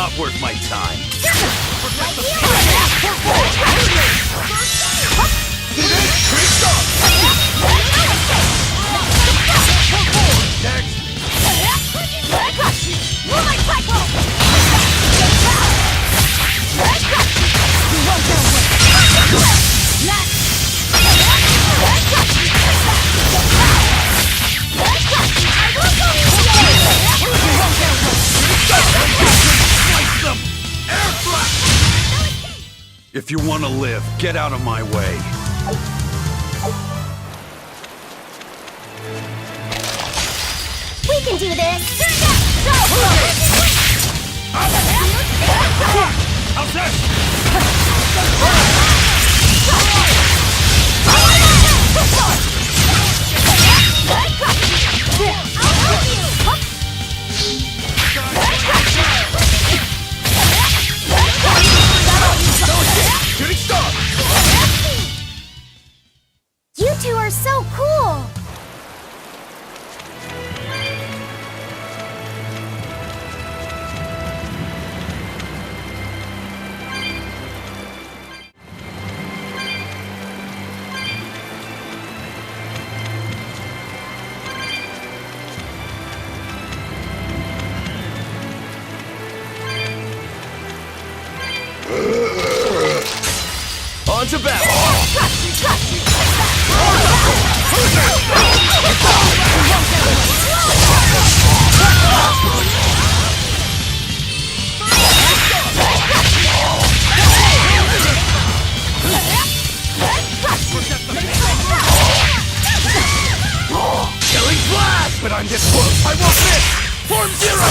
not worth my time. If you want to live, get out of my way. We can do this! How's that? Shooting star! You two are so cool! On to battle! Killing blast! But I'm this close, I won't miss! Form zero!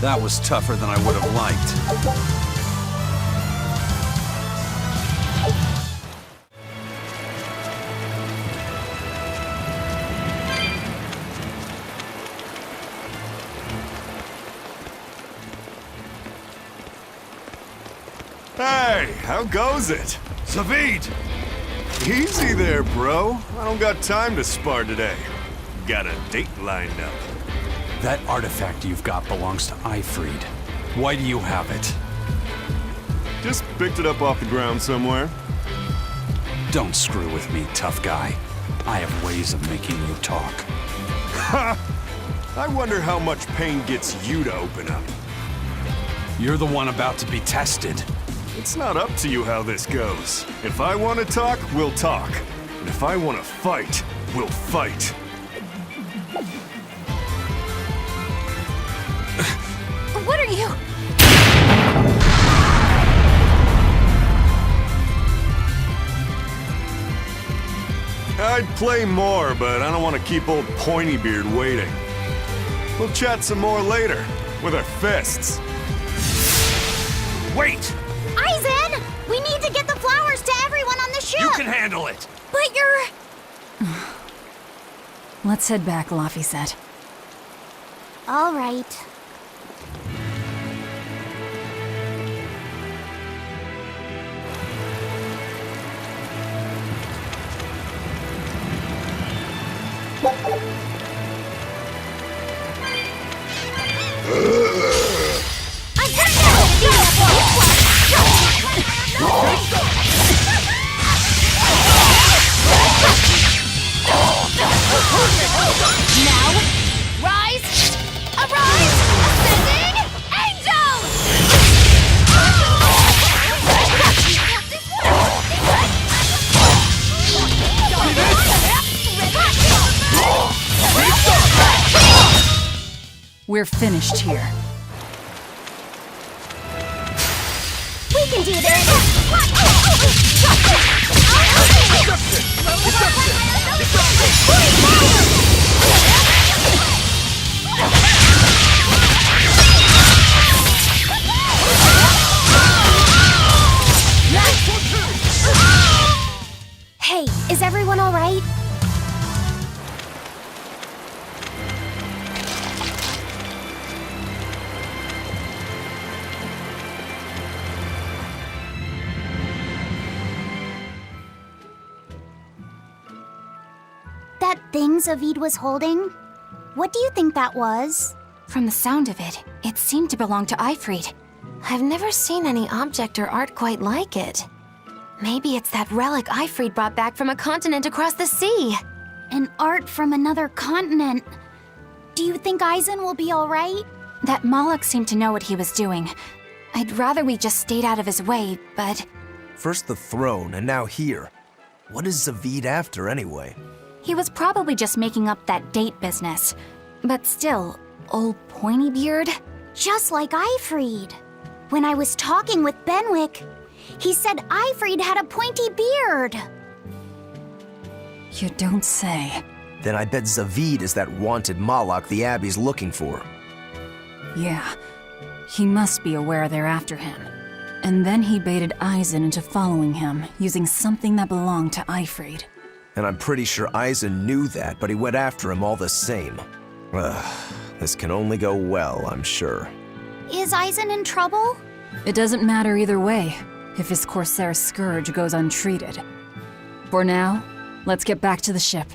That was tougher than I would have liked. Hey, how goes it? Zaveid! Easy there, bro. I don't got time to spar today. Got a date lined up. That artifact you've got belongs to Eyfried. Why do you have it? Just picked it up off the ground somewhere. Don't screw with me, tough guy. I have ways of making you talk. Ha! I wonder how much pain gets you to open up. You're the one about to be tested. It's not up to you how this goes. If I want to talk, we'll talk. And if I want to fight, we'll fight. What are you? I'd play more, but I don't want to keep old Pointybeard waiting. We'll chat some more later, with our fists. Wait! Eizen! We need to get the flowers to everyone on the ship! You can handle it! But you're... Let's head back, Laffy said. All right. Now, rise, arise, ascend We're finished here. We can do this! Hey, is everyone all right? That thing Zaveid was holding? What do you think that was? From the sound of it, it seemed to belong to Eifried. I've never seen any object or art quite like it. Maybe it's that relic Eifried brought back from a continent across the sea. An art from another continent. Do you think Eizen will be all right? That Moloch seemed to know what he was doing. I'd rather we just stayed out of his way, but... First the throne, and now here. What is Zaveid after, anyway? He was probably just making up that date business. But still, old Pointybeard? Just like Eifried. When I was talking with Benwick, he said Eifried had a pointy beard. You don't say. Then I bet Zaveid is that wanted Moloch the Abbey's looking for. Yeah. He must be aware they're after him. And then he baited Eizen into following him, using something that belonged to Eifried. And I'm pretty sure Eizen knew that, but he went after him all the same. This can only go well, I'm sure. Is Eizen in trouble? It doesn't matter either way, if his Corsair scourge goes untreated. For now, let's get back to the ship.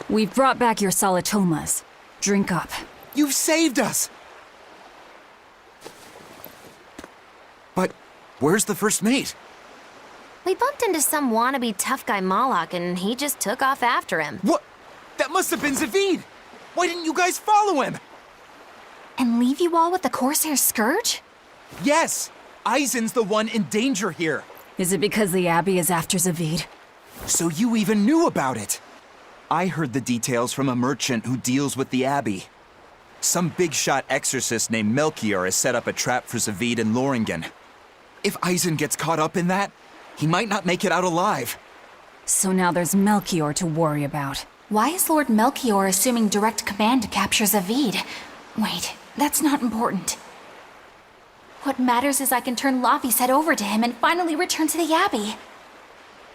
We've brought back your solitomas. Drink up. You've saved us! But where's the first mate? We bumped into some wannabe tough guy Moloch, and he just took off after him. What? That must have been Zaveid! Why didn't you guys follow him? And leave you all with the Corsair Scourge? Yes! Eizen's the one in danger here. Is it because the Abbey is after Zaveid? So you even knew about it? I heard the details from a merchant who deals with the Abbey. Some big-shot exorcist named Melchior has set up a trap for Zaveid and Loringen. If Eizen gets caught up in that, he might not make it out alive. So now there's Melchior to worry about. Why is Lord Melchior assuming direct command to capture Zaveid? Wait, that's not important. What matters is I can turn Laffy's head over to him and finally return to the Abbey.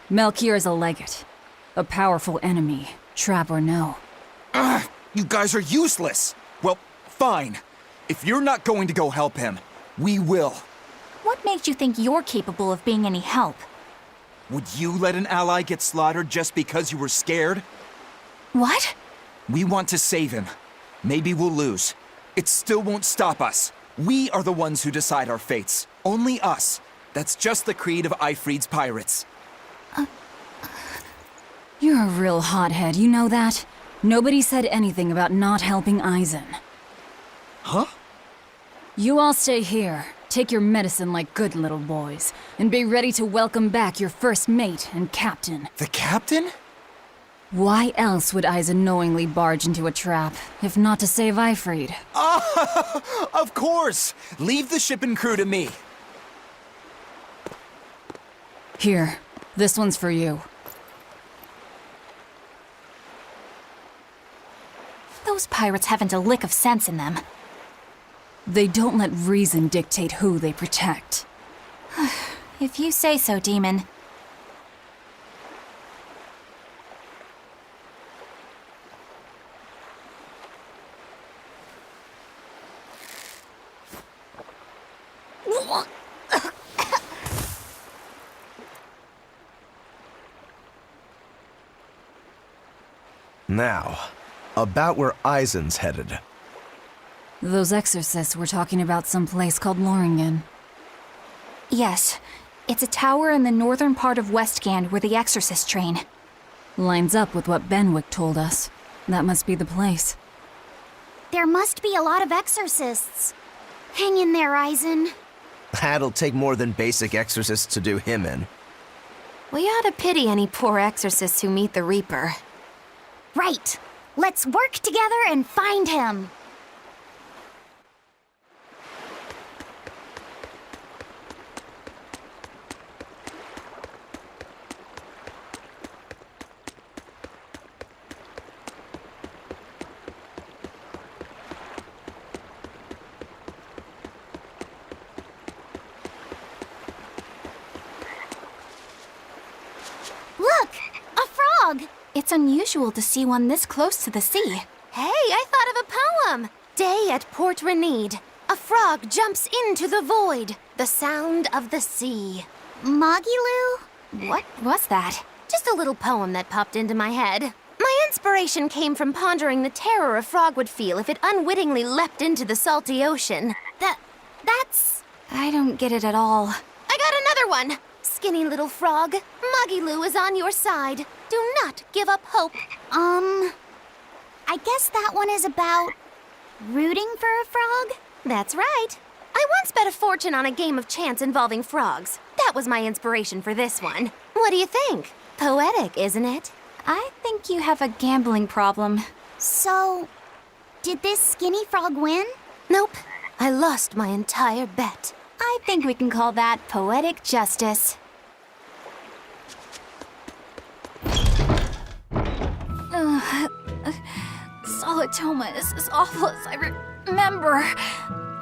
Melchior is a legate. A powerful enemy, trap or no. You guys are useless! Well, fine. If you're not going to go help him, we will. What makes you think you're capable of being any help? Would you let an ally get slaughtered just because you were scared? What? We want to save him. Maybe we'll lose. It still won't stop us. We are the ones who decide our fates. Only us. That's just the creed of Eifried's pirates. You're a real hothead, you know that? Nobody said anything about not helping Eizen. Huh? You all stay here, take your medicine like good little boys, and be ready to welcome back your first mate and captain. The captain? Why else would Eizen knowingly barge into a trap, if not to save Eifried? Of course! Leave the ship and crew to me. Here, this one's for you. Those pirates haven't a lick of sense in them. They don't let reason dictate who they protect. If you say so, Demon. Now, about where Eizen's headed. Those exorcists were talking about some place called Loringen. Yes, it's a tower in the northern part of Westgand where the exorcists train. Lines up with what Benwick told us. That must be the place. There must be a lot of exorcists. Hang in there, Eizen. That'll take more than basic exorcists to do him in. We ought to pity any poor exorcists who meet the Reaper. Right. Let's work together and find him. Look! A frog! It's unusual to see one this close to the sea. Hey, I thought of a poem! Day at Port Renede. A frog jumps into the void. The sound of the sea. Magilu? What was that? Just a little poem that popped into my head. My inspiration came from pondering the terror a frog would feel if it unwittingly leapt into the salty ocean. That's... I don't get it at all. I got another one! Skinny little frog, Magilu is on your side. Do not give up hope. I guess that one is about rooting for a frog? That's right. I once bet a fortune on a game of chance involving frogs. That was my inspiration for this one. What do you think? Poetic, isn't it? I think you have a gambling problem. So, did this skinny frog win? Nope. I lost my entire bet. I think we can call that poetic justice. Solitoma is as awful as I remember.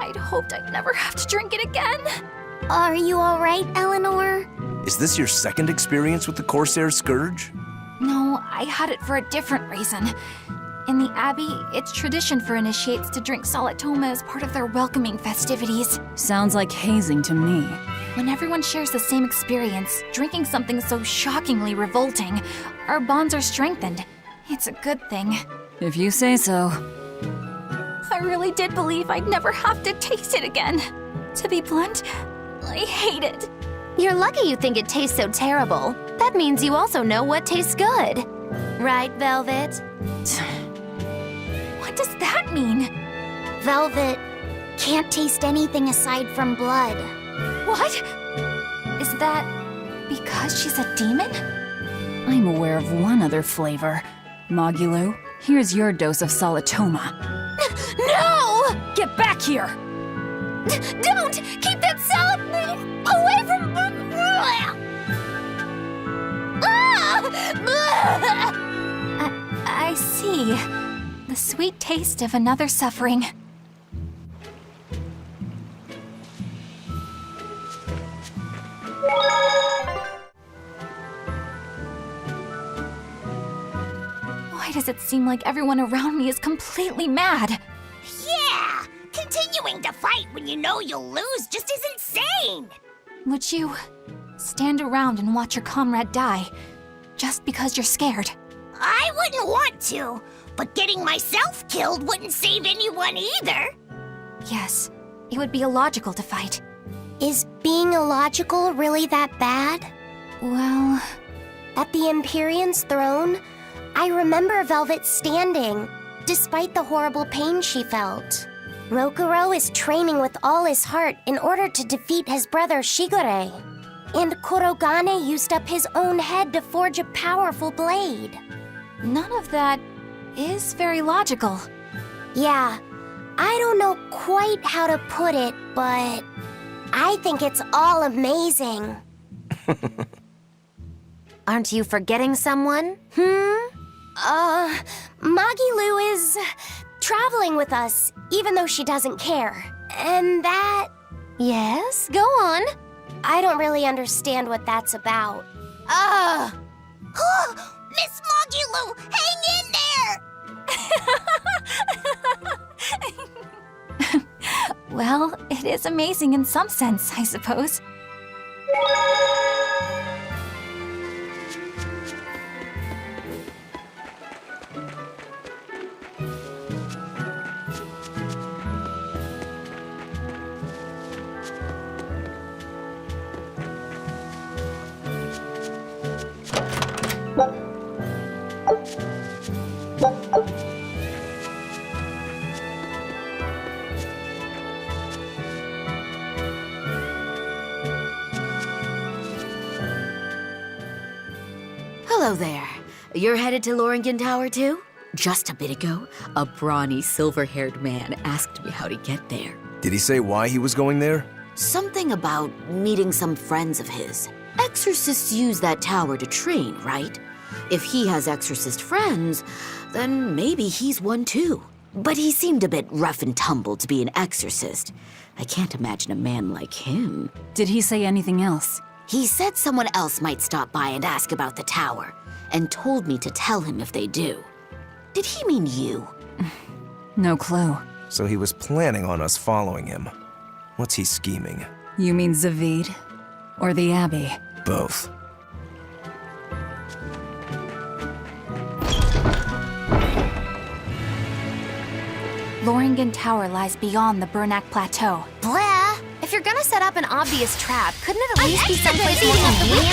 I'd hoped I'd never have to drink it again. Are you alright, Eleanor? Is this your second experience with the Corsair Scourge? No, I had it for a different reason. In the Abbey, it's tradition for initiates to drink Salatoma as part of their welcoming festivities. Sounds like hazing to me. When everyone shares the same experience, drinking something so shockingly revolting, our bonds are strengthened. It's a good thing. If you say so. I really did believe I'd never have to taste it again. To be blunt, I hate it. You're lucky you think it tastes so terrible. That means you also know what tastes good. Right, Velvet? What does that mean? Velvet can't taste anything aside from blood. What? Is that because she's a demon? I'm aware of one other flavor. Magulu, here's your dose of Salatoma. No! Get back here! Don't! Keep that salad away from... I see. The sweet taste of another suffering. Why does it seem like everyone around me is completely mad? Yeah! Continuing to fight when you know you'll lose just is insane! Would you stand around and watch your comrade die just because you're scared? I wouldn't want to, but getting myself killed wouldn't save anyone either. Yes, it would be illogical to fight. Is being illogical really that bad? Well, At the Empyrean's throne, I remember Velvet standing, despite the horrible pain she felt. Rokuro is training with all his heart in order to defeat his brother Shigure. And Kurogane used up his own head to forge a powerful blade. none of that is very logical. Yeah, I don't know quite how to put it, but I think it's all amazing. Aren't you forgetting someone? Magilu is traveling with us, even though she doesn't care. And that... Yes, go on. I don't really understand what that's about. Miss Mogulu, hang in there! Well, it is amazing in some sense, I suppose. Hello there. You're headed to Loringen Tower too? Just a bit ago, a brawny, silver-haired man asked me how to get there. Did he say why he was going there? Something about meeting some friends of his. Exorcists use that tower to train, right? If he has exorcist friends, then maybe he's one too. But he seemed a bit rough and tumble to be an exorcist. I can't imagine a man like him. Did he say anything else? He said someone else might stop by and ask about the tower, and told me to tell him if they do. Did he mean you? No clue. So he was planning on us following him. What's he scheming? You mean Zaveid? Or the Abbey? Both. Loringen Tower lies beyond the Bernac Plateau. Blah! If you're gonna set up an obvious trap, couldn't it at least be someplace more convenient?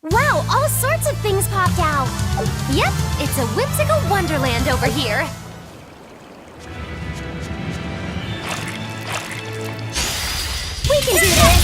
Wow, all sorts of things popped out. Yep, it's a whimsical wonderland over here. We can do this!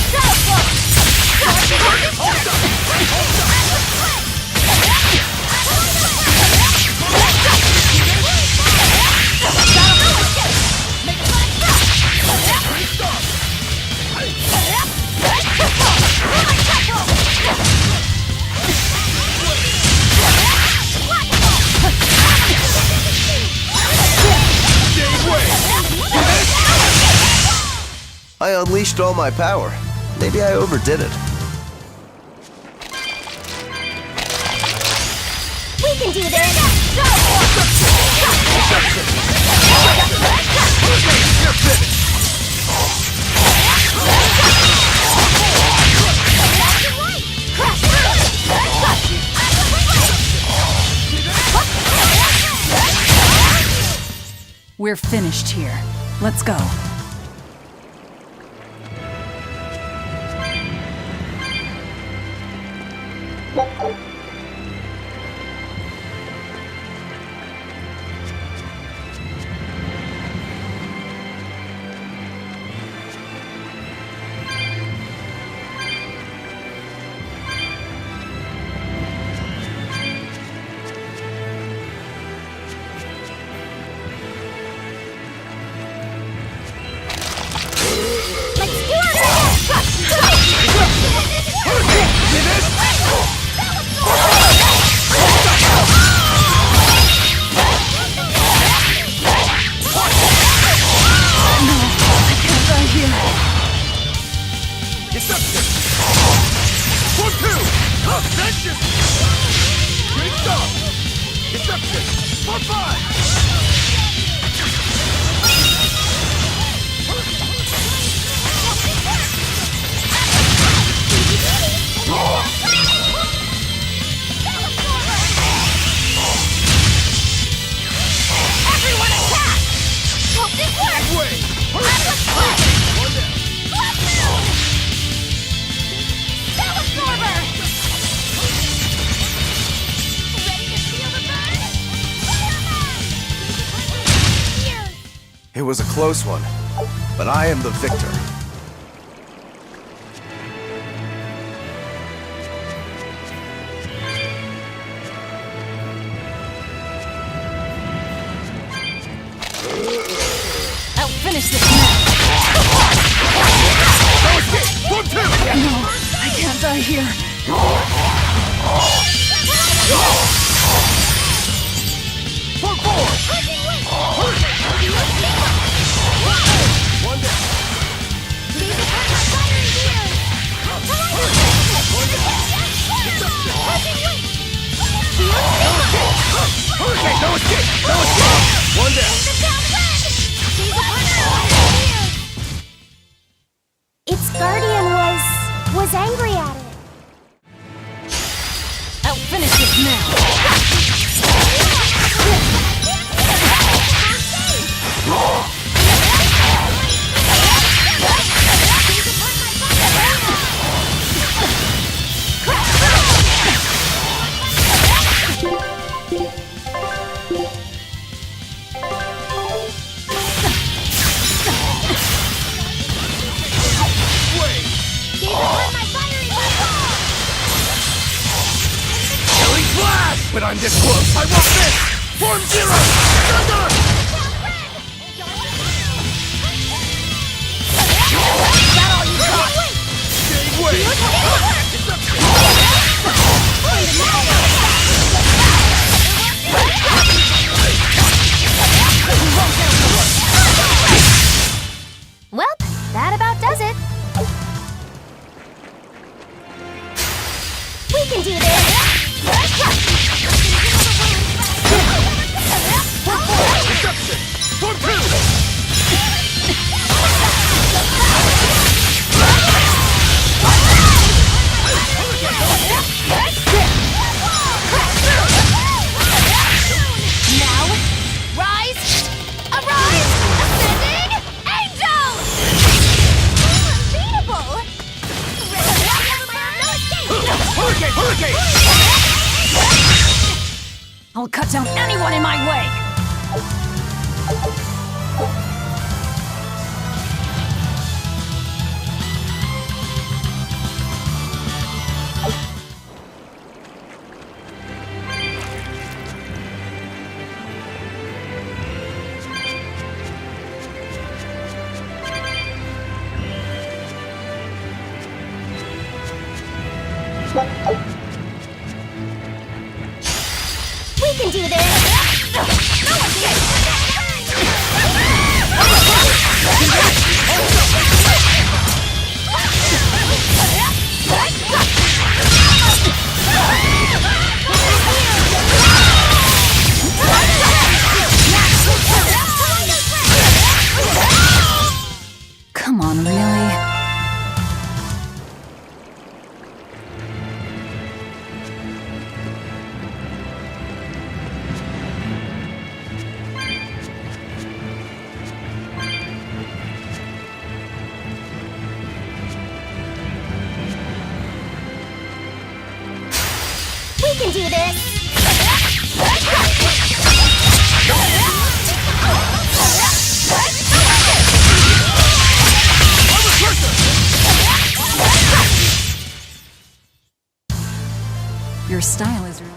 I unleashed all my power. Maybe I overdid it. We can do this! We're finished here. Let's go. It was a close one, but I am the victor. I'll finish this match! No, I can't die here. Its guardian was angry at it. I'll finish this now. But I'm this close. I want this! Form Zero! Thunder! Is that all you got? Stay away! Well, that about does it. We can do this! Form 2! Now, rise! Arise! Ascending angels! Unbeatable! Hurricane! Hurricane! I'll cut down anyone in my way! We can do this! style is really...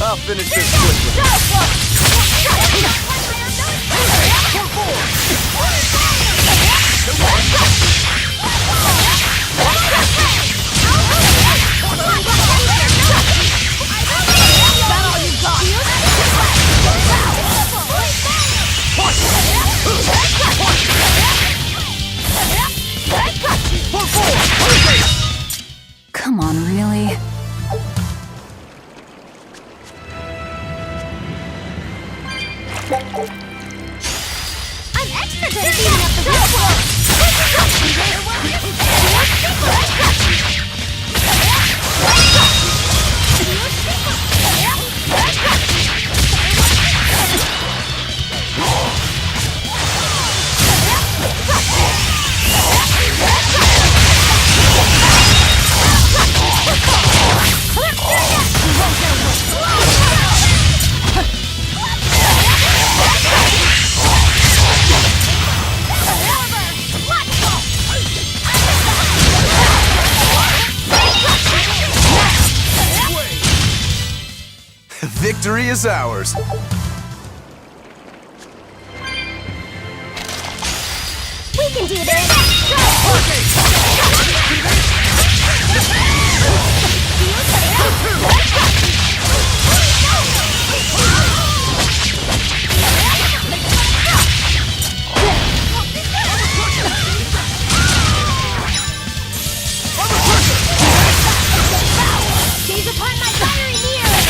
I'll finish this quickly. Come on, really? I'm extra good at beating up the real Victory is ours. We can do this! Gaze upon my fiery mirror!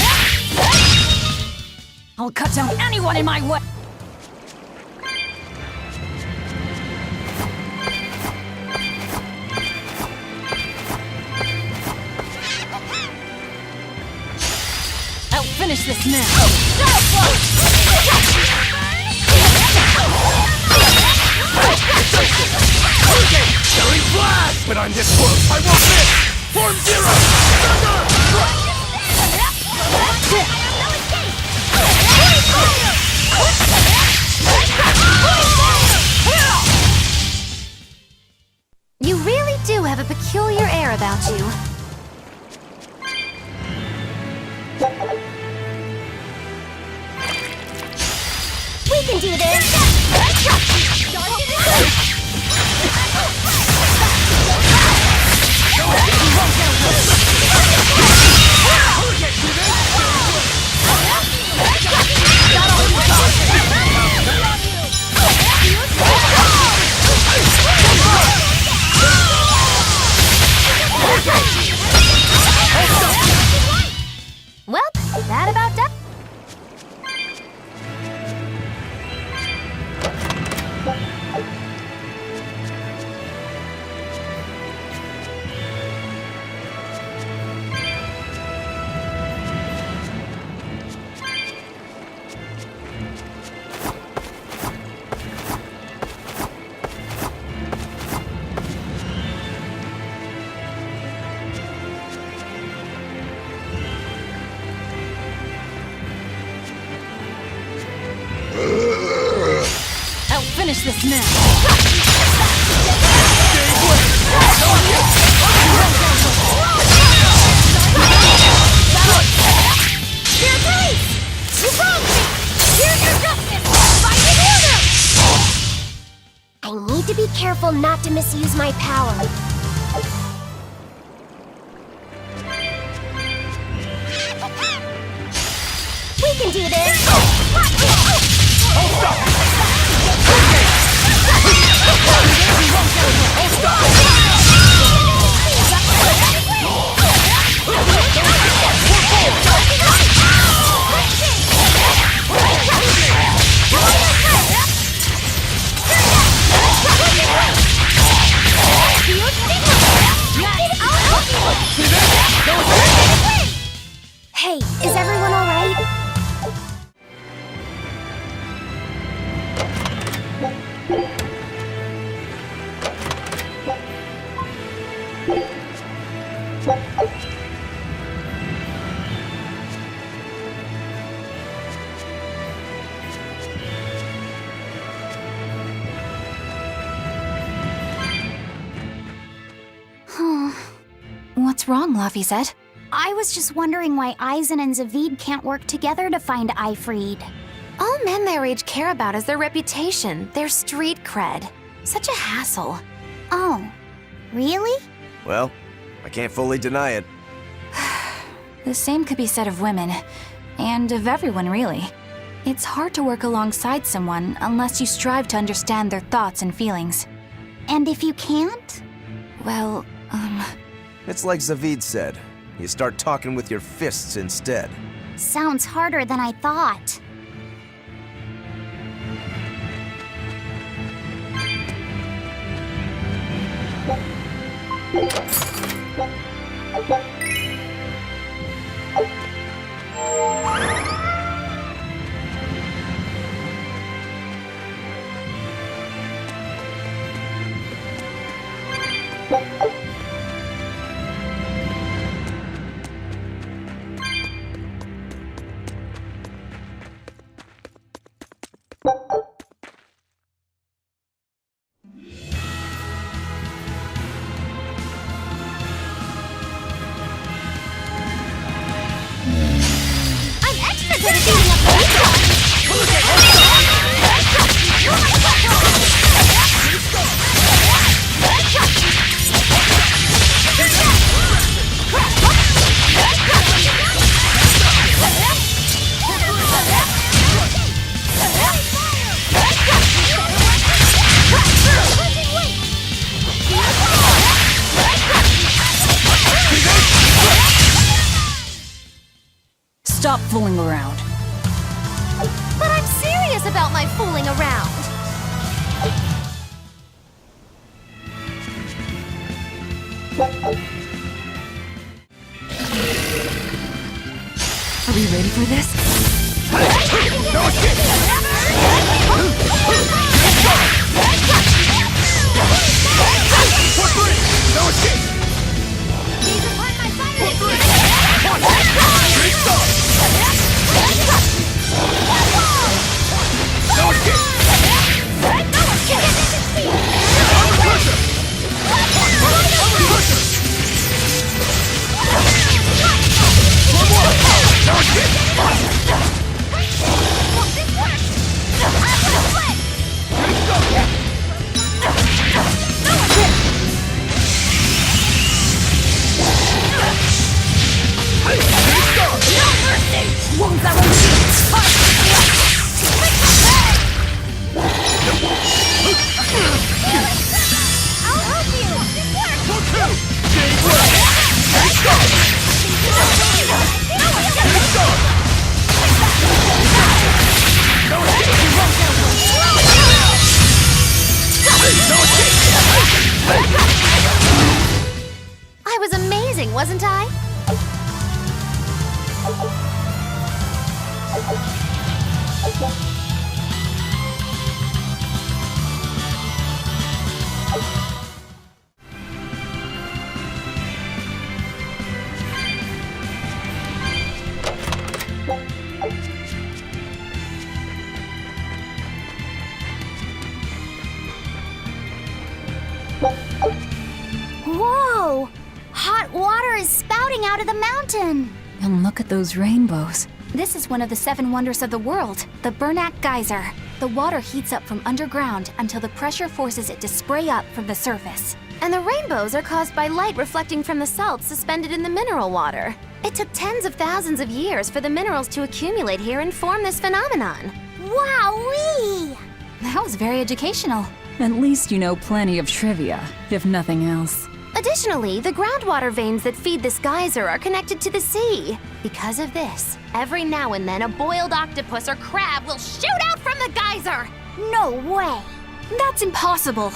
I'll cut down anyone in my way! I'll finish this now! Killing blast! But I'm this close, I won't miss! Form zero! You really do have a peculiar air about you. We can do this! Well, that about does. I'll finish this now! Dear police! You wronged me! Here's your justice! Fight in order! I need to be careful not to misuse my power. We can do this! Hey, is everyone alright? What's wrong, Laphicet? I was just wondering why Eizen and Zaveid can't work together to find Eifried. All men their age care about is their reputation, their street cred. Such a hassle. Oh, really? Well, I can't fully deny it. The same could be said of women, and of everyone, really. It's hard to work alongside someone unless you strive to understand their thoughts and feelings. And if you can't? Well, It's like Zaveid said. You start talking with your fists instead. Sounds harder than I thought. Stop fooling around. But I'm serious about my fooling around. Are we ready for this? I was amazing, wasn't I? Whoa! Hot water is spouting out of the mountain! And look at those rainbows. this is one of the 7 wonders of the world, the Bernak Geyser. The water heats up from underground until the pressure forces it to spray up from the surface. And the rainbows are caused by light reflecting from the salts suspended in the mineral water. It took tens of thousands of years for the minerals to accumulate here and form this phenomenon. Wowee! That was very educational. At least you know plenty of trivia, if nothing else. Additionally, the groundwater veins that feed this geyser are connected to the sea. Because of this, every now and then a boiled octopus or crab will shoot out from the geyser! No way! That's impossible.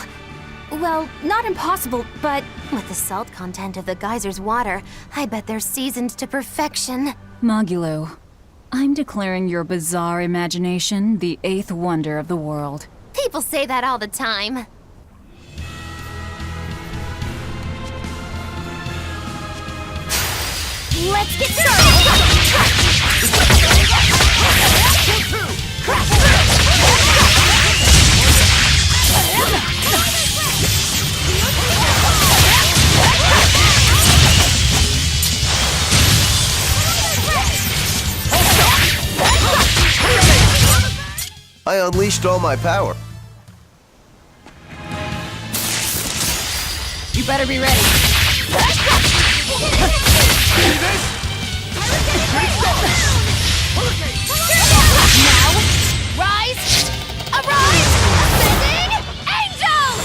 Well, not impossible, but With the salt content of the geyser's water, I bet they're seasoned to perfection. Magulu, I'm declaring your bizarre imagination the 8th wonder of the world. People say that all the time. Let's get started! I unleashed all my power. You better be ready. Now, rise, arise, ascending angels!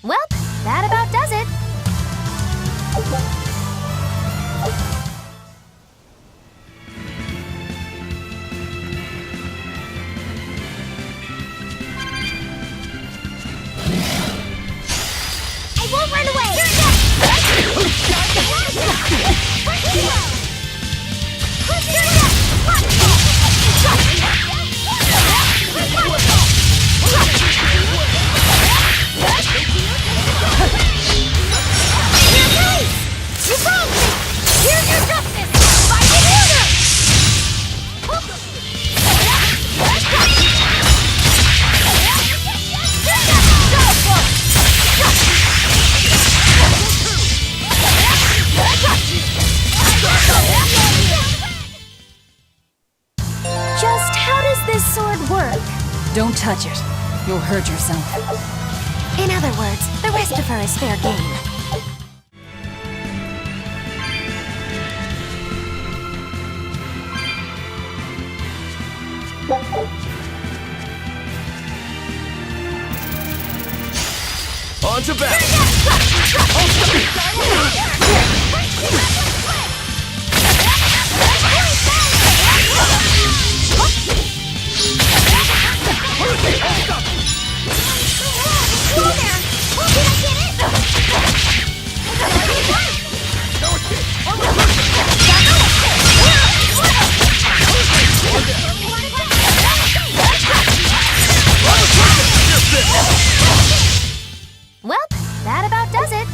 Well, that about does it. I won't run Just how does this sword work? Don't touch it. You'll hurt yourself. In other words, the rest of her is fair game. On to battle! Well, that about does it.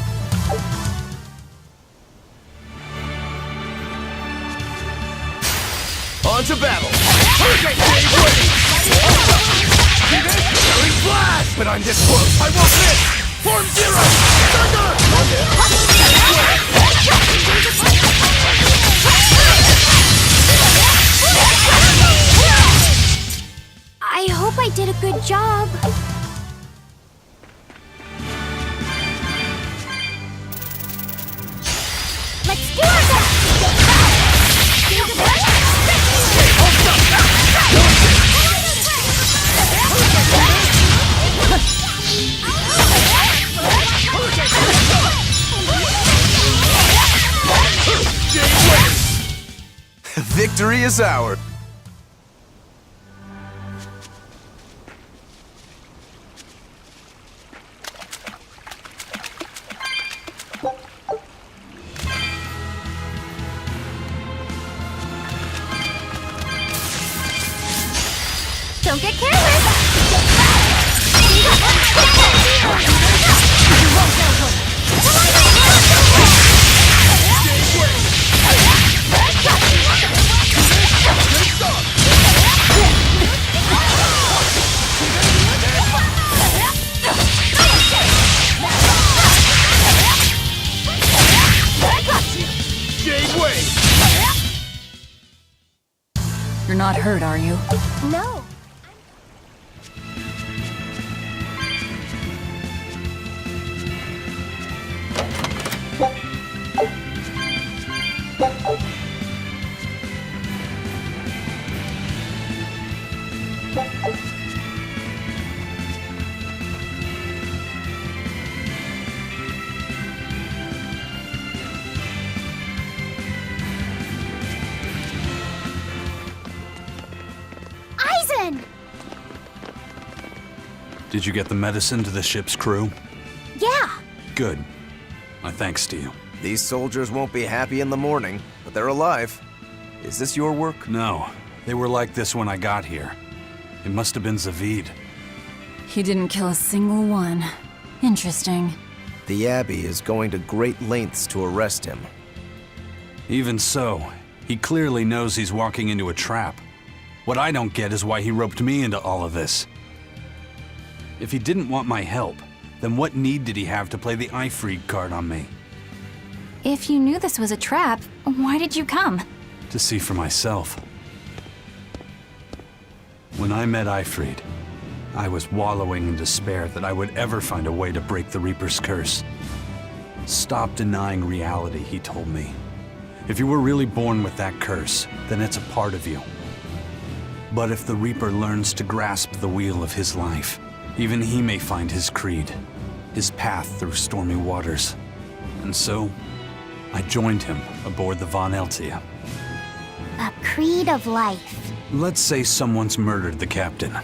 On to battle! Blast! But I'm this close, I won't miss! Form zero! I hope I did a good job. Let's do Victory is ours. Don't get careless! You're not hurt, are you? No. Eizen! Did you get the medicine to the ship's crew? Yeah. Good. My thanks to you. These soldiers won't be happy in the morning, but they're alive. Is this your work? No. They were like this when I got here. It must have been Zaveid. He didn't kill a single one. Interesting. The Abbey is going to great lengths to arrest him. Even so, he clearly knows he's walking into a trap. What I don't get is why he roped me into all of this. If he didn't want my help, then what need did he have to play the Eifried card on me? If you knew this was a trap, why did you come? To see for myself. When I met Eifried, I was wallowing in despair that I would ever find a way to break the Reaper's curse. Stop denying reality, he told me. If you were really born with that curse, then it's a part of you. But if the Reaper learns to grasp the wheel of his life, even he may find his creed, his path through stormy waters. And so, I joined him aboard the Von Eltia. A creed of life. Let's say someone's murdered the captain.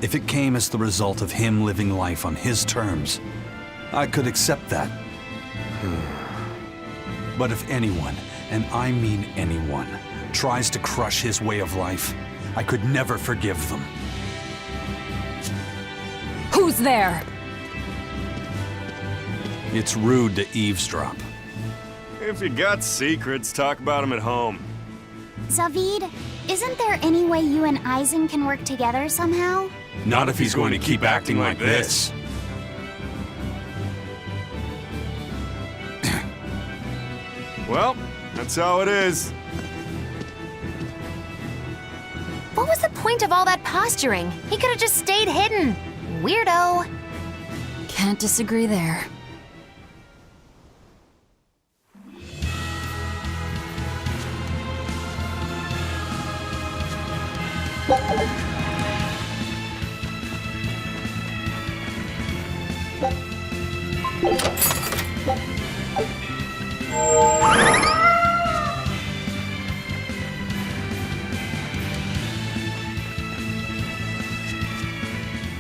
If it came as the result of him living life on his terms, I could accept that. But if anyone, and I mean anyone, tries to crush his way of life, I could never forgive them. Who's there? It's rude to eavesdrop. If you got secrets, talk about them at home. Zaveid, isn't there any way you and Eizen can work together somehow? Not if he's going to keep acting like this. Well, that's how it is. What was the point of all that posturing? He could have just stayed hidden. Weirdo. Can't disagree there.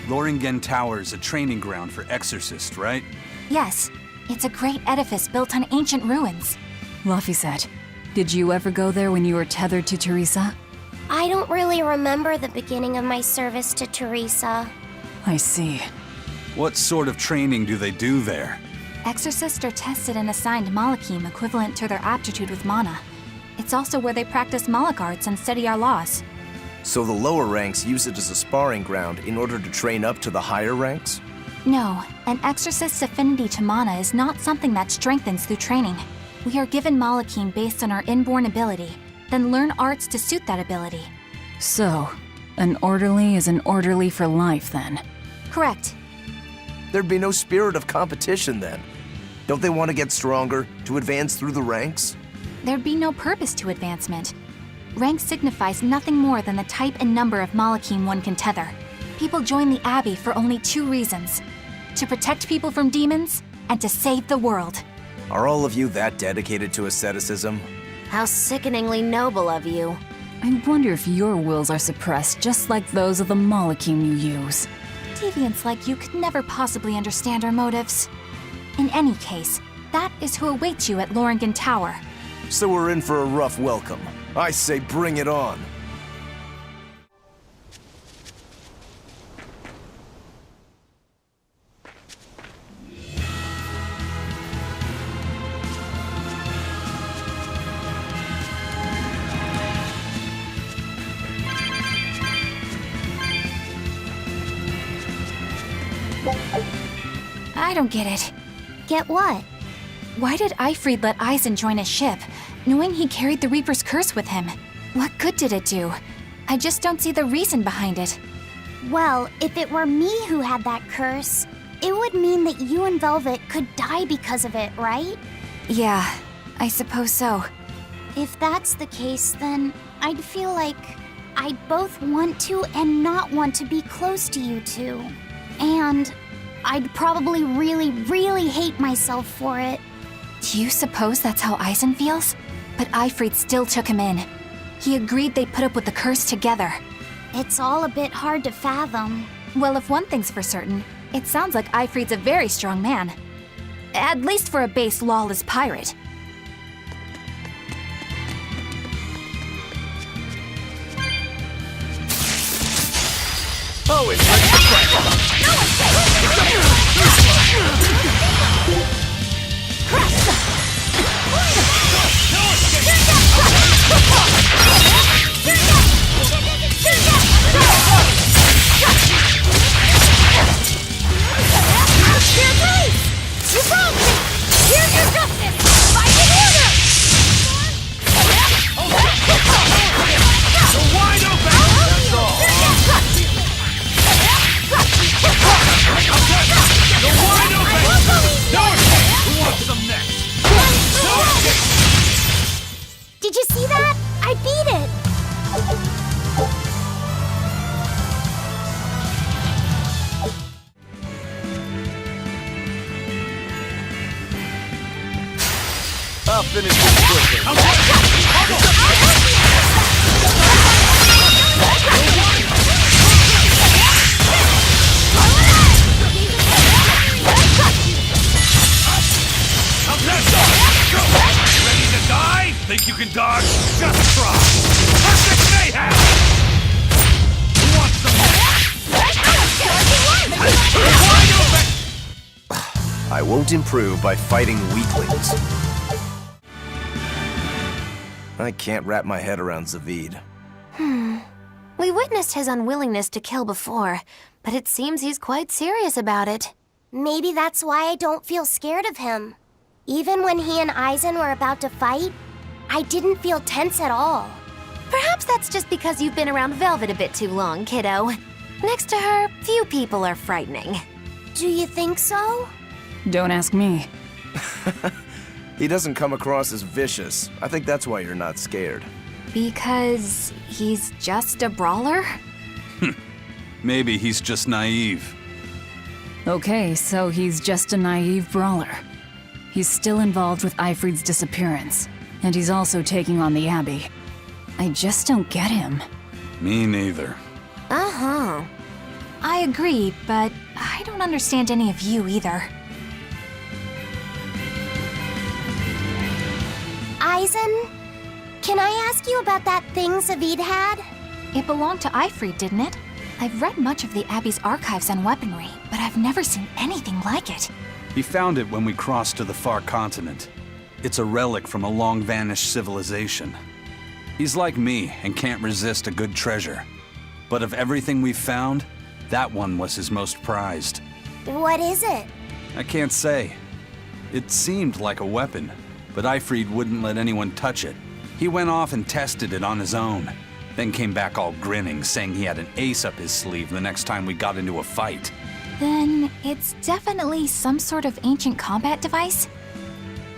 Loringen Tower's a training ground for exorcists, right? Yes, it's a great edifice built on ancient ruins. Laphicet, did you ever go there when you were tethered to Teresa? I don't really remember the beginning of my service to Teresa. I see. What sort of training do they do there? Exorcists are tested and assigned Malachim equivalent to their aptitude with mana. It's also where they practice Malach arts and study our laws. So the lower ranks use it as a sparring ground in order to train up to the higher ranks? No, an exorcist's affinity to mana is not something that strengthens through training. We are given Malachim based on our inborn ability, then learn arts to suit that ability. So, an orderly is an orderly for life, then? Correct. There'd be no spirit of competition then. Don't they want to get stronger, to advance through the ranks? There'd be no purpose to advancement. Rank signifies nothing more than the type and number of Malachim one can tether. People join the Abbey for only two reasons: to protect people from demons, and to save the world. Are all of you that dedicated to asceticism? How sickeningly noble of you. I wonder if your wills are suppressed just like those of the Malachim you use. Deviants like you could never possibly understand our motives. In any case, that is who awaits you at Loringen Tower. So we're in for a rough welcome. I say bring it on. I don't get it. Get what? Why did Eifried let Eizen join his ship, knowing he carried the Reaper's curse with him? What good did it do? I just don't see the reason behind it. Well, if it were me who had that curse, it would mean that you and Velvet could die because of it, right? Yeah, I suppose so. If that's the case, then I'd feel like I'd both want to and not want to be close to you two. And I'd probably really, really hate myself for it. Do you suppose that's how Eizen feels? But Eifried still took him in. He agreed they'd put up with the curse together. It's all a bit hard to fathom. Well, if one thing's for certain, it sounds like Eifried's a very strong man. At least for a base, lawless pirate. Oh, it's like finish this quickly. Ready to die? Think you can dodge? Just try! Perfect mayhem! Who wants some I won't improve by fighting weaklings. I can't wrap my head around Zaveid. We witnessed his unwillingness to kill before, but it seems he's quite serious about it. Maybe that's why I don't feel scared of him. Even when he and Eizen were about to fight, I didn't feel tense at all. Perhaps that's just because you've been around Velvet a bit too long, kiddo. Next to her, few people are frightening. Do you think so? Don't ask me. He doesn't come across as vicious. I think that's why you're not scared. Because he's just a brawler? Maybe he's just naive. Okay, so he's just a naive brawler. He's still involved with Eifried's disappearance, and he's also taking on the Abbey. I just don't get him. Me neither. Uh-huh. I agree, but I don't understand any of you either. Eizen, can I ask you about that thing Zaveid had? It belonged to Eifried, didn't it? I've read much of the Abbey's archives on weaponry, but I've never seen anything like it. He found it when we crossed to the far continent. It's a relic from a long-vanished civilization. He's like me and can't resist a good treasure. But of everything we've found, that one was his most prized. What is it? I can't say. It seemed like a weapon, but Eifried wouldn't let anyone touch it. He went off and tested it on his own, then came back all grinning, saying he had an ace up his sleeve the next time we got into a fight. Then it's definitely some sort of ancient combat device?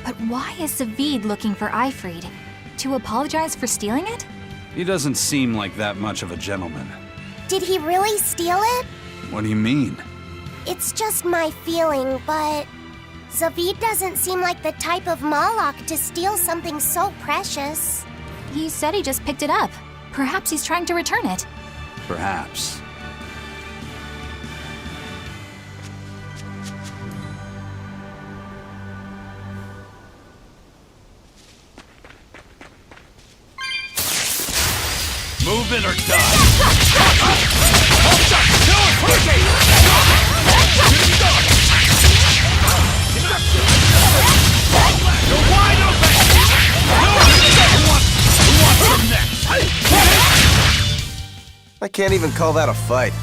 But why is Zaveid looking for Eifried? To apologize for stealing it? He doesn't seem like that much of a gentleman. Did he really steal it? What do you mean? It's just my feeling, but Zaveid doesn't seem like the type of Malak to steal something so precious. He said he just picked it up. Perhaps he's trying to return it. Perhaps. Move it or die! You're wide open! Who wants him next? I can't even call that a fight.